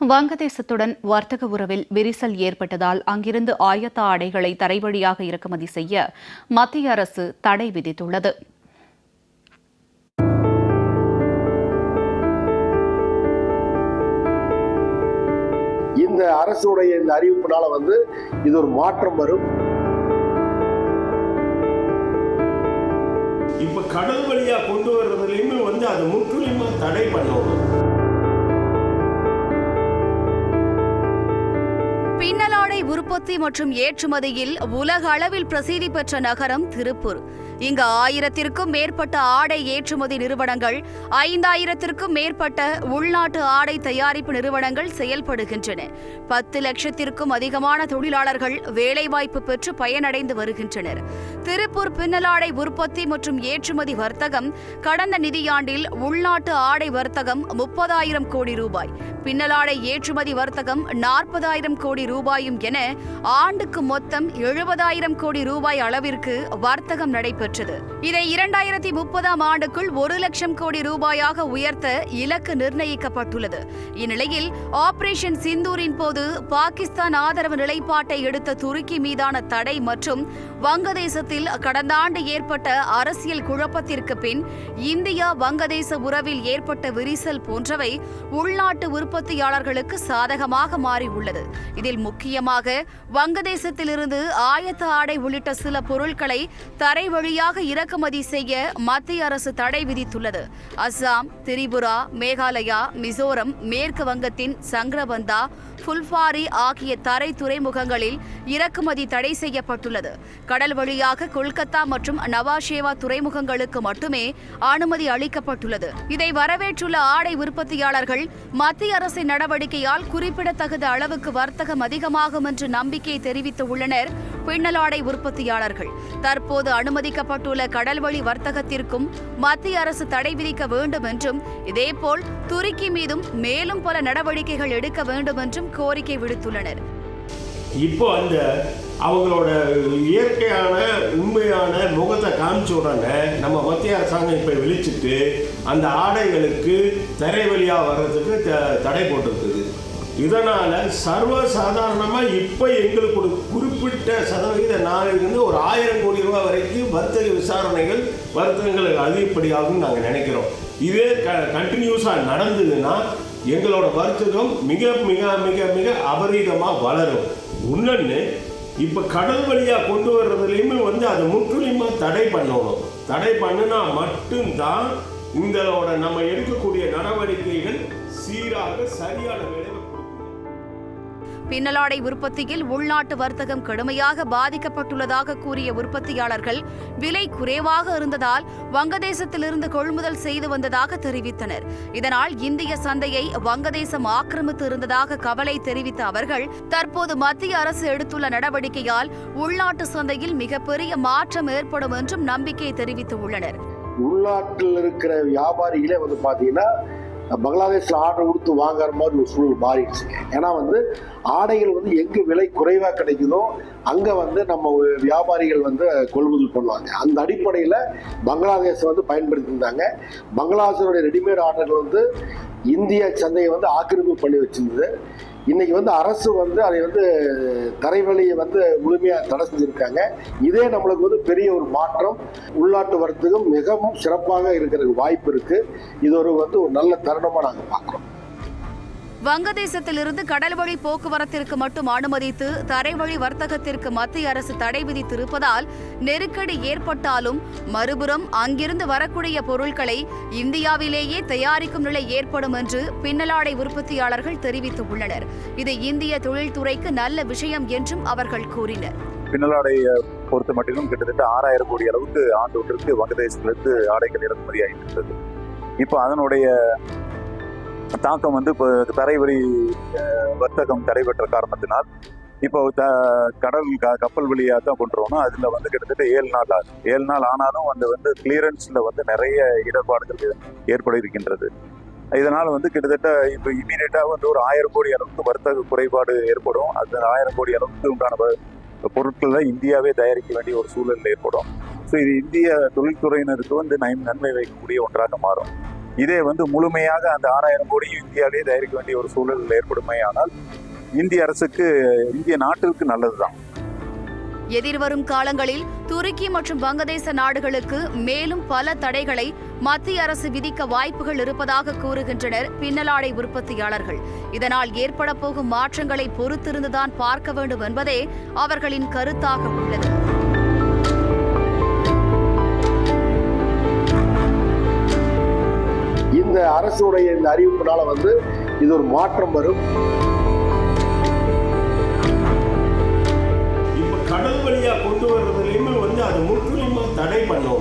வங்கதேசத்துடன் வர்த்தக உறவில் விரிசல் ஏற்பட்டதால் அங்கிருந்து ஆயத்த ஆடைகளை தரைவழியாக இறக்குமதி செய்ய மத்திய அரசு தடை விதித்துள்ளது. இந்த அரசுடைய இந்த அறிவிப்புனால இது ஒரு மாற்றம் வரும். இப்ப கடல் வழியா கொண்டு வர்றதுலயுமே அது முற்றிலுமா தடை பண்ணணும். பின்னலாடை உற்பத்தி மற்றும் ஏற்றுமதியில் உலக அளவில் பிரசித்தி பெற்ற நகரம் திருப்பூர். இங்கு 1000க்கும் மேற்பட்ட ஆடை ஏற்றுமதி நிறுவனங்கள், 5000க்கும் மேற்பட்ட உள்நாட்டு ஆடை தயாரிப்பு நிறுவனங்கள் செயல்படுகின்றன. 10 லட்சத்திற்கும் அதிகமான தொழிலாளர்கள் வேலைவாய்ப்பு பெற்று பயனடைந்து வருகின்றனர். திருப்பூர் பின்னலாடை உற்பத்தி மற்றும் ஏற்றுமதி வர்த்தகம் கடந்த நிதியாண்டில் உள்நாட்டு ஆடை வர்த்தகம் 30,000 கோடி ரூபாய், பின்னலாடை ஏற்றுமதி வர்த்தகம் 40,000 கோடி ரூபாயும் என ஆண்டுக்கு மொத்தம் 70,000 கோடி ரூபாய் அளவிற்கு வர்த்தகம் நடைபெற்றது. இதை 2030ஆம் ஆண்டுக்குள் 1 லட்சம் கோடி ரூபாயாக உயர்த்த இலக்கு நிர்ணயிக்கப்பட்டுள்ளது. இந்நிலையில் ஆபரேஷன் சிந்தூரின் போது பாகிஸ்தான் ஆதரவு நிலைப்பாட்டை எடுத்த துருக்கி மீதான தடை மற்றும் வங்கதேசத்தில் கடந்த ஆண்டு ஏற்பட்ட அரசியல் குழப்பத்திற்கு பின் இந்தியா வங்கதேச உறவில் ஏற்பட்ட விரிசல் போன்றவை உள்நாட்டு உற்பத்தியாளர்களுக்கு சாதகமாக மாறியுள்ளது. இதில் முக்கியமாக வங்கதேசத்திலிருந்து ஆயத்த ஆடை உள்ளிட்ட சில பொருட்களை தரை வழியாக இறக்குமதி செய்ய மத்திய அரசு தடை விதித்துள்ளது. அஸ்ஸாம், திரிபுரா, மேகாலயா, மிசோரம், மேற்கு வங்கத்தின் சங்கரபந்தா, ஃபுல்பாரி ஆகிய தரை துறைமுகங்களில் இறக்குமதி தடை செய்யப்பட்டுள்ளது. கடல் வழியாக கொல்கத்தா மற்றும் நவாஷேவா துறைமுகங்களுக்கு மட்டுமே அனுமதி அளிக்கப்பட்டுள்ளது. இதை வரவேற்றுள்ள ஆடை உற்பத்தியாளர்கள் மத்திய அரசின் நடவடிக்கையால் குறிப்பிடத்தகுந்த அளவுக்கு வர்த்தகம் அதிகமாகும் என்று நம்பிக்கை தெரிவித்துள்ளனர். பின்னலாடை உற்பத்தியாளர்கள் தற்போது அனுமதிக்கப்பட்டுள்ள கடல்வழி வர்த்தகத்திற்கும் மத்திய அரசு தடை விதிக்க வேண்டும் என்றும், இதேபோல் துருக்கி மீதும் மேலும் பல நடவடிக்கைகள் எடுக்க வேண்டும் என்றும் கோரிக்கை விடுத்துள்ளனர். இப்போ அவங்களோட இயற்கையான உண்மையான முகத்தை காமிச்ச உடனே நம்ம மத்திய அரசாங்கம் இப்போ விழிச்சிட்டு அந்த ஆடைகளுக்கு தரை வழியா வர்றதுக்கு தடை போட்டிருக்குது. இதனால சர்வசாதாரணமாக இப்போ எங்களுக்கு ஒரு குறிப்பிட்ட சதவீத நாளிலிருந்து ஒரு 1000 கோடி ரூபாய் வரைக்கும் வர்த்தக விசாரணைகள் வர்த்தகங்களுக்கு அதிகப்படியாகும் நாங்கள் நினைக்கிறோம். இதே கண்டினியூஸாக நடந்ததுன்னா எங்களோட வர்த்தகம் மிக மிக மிக மிக அபரீதமாக வளரும். இன்னொன்று, இப்போ கடல் வழியாக கொண்டு வர்றதுலையுமே அது முற்றிலுமா தடை பண்ணணும். தடை பண்ணினா மட்டும்தான் இந்தோட நம்ம எடுக்கக்கூடிய நடவடிக்கைகள் சீராக சரியான விளைவை. பின்னலாடை உற்பத்தியில் உள்நாட்டு வர்த்தகம் கடுமையாக பாதிக்கப்பட்டுள்ளதாக கூறிய உற்பத்தியாளர்கள் விலை குறைவாக இருந்ததால் வங்கதேசத்திலிருந்து கொள்முதல் செய்து வந்ததாக தெரிவித்தனர். இதனால் இந்திய சந்தையை வங்கதேசம் ஆக்கிரமித்து இருந்ததாக கவலை தெரிவித்த அவர்கள் தற்போது மத்திய அரசு எடுத்துள்ள நடவடிக்கையால் உள்நாட்டு சந்தையில் மிகப்பெரிய மாற்றம் ஏற்படும் என்றும் நம்பிக்கை தெரிவித்துள்ளனர். உள்நாட்டில் இருக்கிற வியாபாரிகளே பாத்தீங்கன்னா பங்களாதேஷ்ல ஆர்டர் கொடுத்து வாங்குற மாதிரி ஒரு சூழல் மாறிடுச்சு. ஏன்னா ஆடைகள் எங்க விலை குறைவா கிடைக்குதோ அங்க நம்ம வியாபாரிகள் கொள்முதல் பண்ணுவாங்க. அந்த அடிப்படையில் பங்களாதேஷ் பயன்படுத்தி இருந்தாங்க. பங்களாதேஷோட ரெடிமேட் ஆர்டர்கள் இந்திய சந்தையை ஆக்கிரமிப்பு பண்ணி வச்சிருந்தது. இன்னைக்கு அரசு அதை தரைவழியை முழுமையாக தடை செஞ்சிருக்காங்க. இதே நம்மளுக்கு பெரிய ஒரு மாற்றம். உள்நாட்டு வர்த்தகம் மிகவும் சிறப்பாக இருக்கிறதுக்கு வாய்ப்பு இருக்கு. இது ஒரு நல்ல தருணமா நாங்கள் பார்க்கிறோம். வங்கதேசத்திலிருந்து கடல்வழி போக்குவரத்திற்கு மட்டும் அனுமதித்து தரைவழி வர்த்தகத்திற்கு மத்திய அரசு தடை விதித்திருப்பதால் நெருக்கடி ஏற்பட்டாலும் மறுபுறம் அங்கிருந்து வரக்கூடிய பொருட்களை இந்தியாவிலேயே தயாரிக்கும் நிலை ஏற்படும் என்று பின்னலாடை உற்பத்தியாளர்கள் தெரிவித்துள்ளனர். இது இந்திய தொழில்துறைக்கு நல்ல விஷயம் என்றும் அவர்கள் கூறினர். பின்னலாடை பொறுத்த மட்டிலும் கிட்டத்தட்ட 6000 கோடி அளவுக்கு ஆண்டு ஒன்றுக்கு வங்கதேசத்திலிருந்து ஆடைகள் இறக்குமதி ஆகியிருந்தது. இப்போ அதனுடைய தாக்கம் இப்போ தரைவழி வர்த்தகம் தடைபெற்ற காரணத்தினால் இப்போ கடல் கப்பல் வழியாக தான் கொண்டு வரணும். அதில் கிட்டத்தட்ட 7 நாள் ஆகுது. 7 நாள் ஆனாலும் கிளியரன்ஸில் நிறைய இடர்பாடுகள் ஏற்பட இருக்கின்றது. இதனால் கிட்டத்தட்ட இப்போ இமீடியட்டாக ஒரு 1000 கோடி அளவுக்கு வர்த்தக குறைபாடு ஏற்படும். அது 1000 கோடி அளவுக்கு உண்டான பொருட்களை இந்தியாவே தயாரிக்க வேண்டிய ஒரு சூழல் ஏற்படும். ஸோ இது இந்திய தொழில்துறையினருக்கு நன்மை வைக்கக்கூடிய ஒன்றாக மாறும். இதே வந்து முழுமையாக அந்த 6000 கோடியும் இந்தியாவிலேயே தயாரிக்க வேண்டிய ஒரு சூழல் ஏற்படுமே ஆனால் இந்திய அரசுக்கு, இந்திய நாட்டிற்கு நல்லதுதான். எதிர்வரும் காலங்களில் துருக்கி மற்றும் வங்கதேச நாடுகளுக்கு மேலும் பல தடைகளை மத்திய அரசு விதிக்க வாய்ப்புகள் இருப்பதாக கூறுகின்றனர் பின்னலாடை உற்பத்தியாளர்கள். இதனால் ஏற்பட போகும் மாற்றங்களை பொறுத்திருந்துதான் பார்க்க வேண்டும் என்பதே அவர்களின் கருத்தாக உள்ளது. இந்த அரசுடைய இந்த அறிவிப்புனால வந்து இது ஒரு மாற்றம் வரும். இப்ப கடல் வழியா கொண்டு வர்றதுலயுமே வந்து அது முற்றிலுமா தடை பண்ணும்.